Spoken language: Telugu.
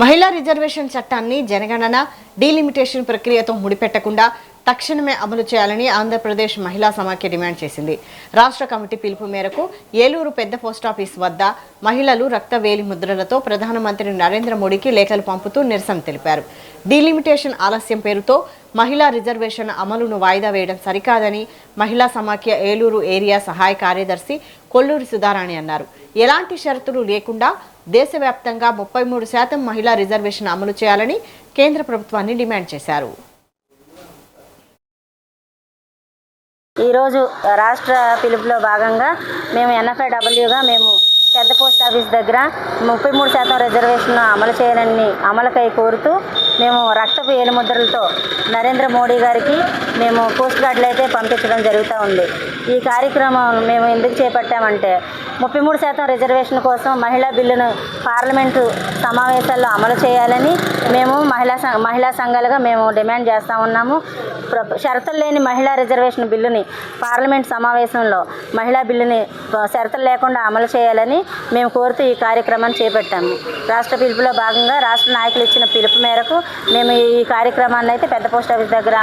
మహిళా రిజర్వేషన్ చట్టాన్ని జనగణన డీలిమిటేషన్ ప్రక్రియతో ముడిపెట్టకుండా తక్షణమే అమలు చేయాలని ఆంధ్రప్రదేశ్ మహిళా సమాఖ్య డిమాండ్ చేసింది. రాష్ట్ర కమిటీ పిలుపు మేరకు ఏలూరు పెద్ద పోస్టాఫీస్ వద్ద మహిళలు రక్త వేలి ముద్రలతో ప్రధానమంత్రి నరేంద్ర మోడీకి లేఖలు పంపుతూ నిరసన తెలిపారు. డీలిమిటేషన్ ఆలస్యం పేరుతో మహిళా రిజర్వేషన్ అమలును వాయిదా వేయడం సరికాదని మహిళా సమాఖ్య ఏలూరు ఏరియా సహాయ కార్యదర్శి కొల్లూరి సుధారాణి అన్నారు. ఎలాంటి షరతులు లేకుండా దేశవ్యాప్తంగా 33% మహిళా రిజర్వేషన్ అమలు చేయాలని కేంద్ర ప్రభుత్వాన్ని డిమాండ్ చేశారు. ఈరోజు రాష్ట్ర పిలుపులో భాగంగా మేము ఎన్ఎఫ్ఐడబ్ల్యూగా మేము పెద్ద పోస్ట్ ఆఫీస్ దగ్గర 33% రిజర్వేషన్ అమలు చేయాలని అమలుకై కోరుతూ మేము రక్తపు ఏలుముద్రలతో నరేంద్ర మోడీ గారికి మేము పోస్ట్ కార్డులు అయితే పంపించడం జరుగుతూ ఉంది. ఈ కార్యక్రమం మేము ఎందుకు చేపట్టామంటే 33% రిజర్వేషన్ కోసం మహిళా బిల్లును పార్లమెంటు సమావేశాల్లో అమలు చేయాలని మేము మహిళా సంఘాలుగా మేము డిమాండ్ చేస్తూ ఉన్నాము. షరతులు లేని మహిళా రిజర్వేషన్ బిల్లుని పార్లమెంట్ సమావేశంలో మహిళా బిల్లుని షరతులు లేకుండా అమలు చేయాలని మేము కోరుతూ ఈ కార్యక్రమాన్ని చేపట్టాము. రాష్ట్ర పిలుపులో భాగంగా రాష్ట్ర నాయకులు ఇచ్చిన పిలుపు మేరకు మేము ఈ కార్యక్రమాన్ని అయితే పెద్ద పోస్ట్ ఆఫీస్ దగ్గర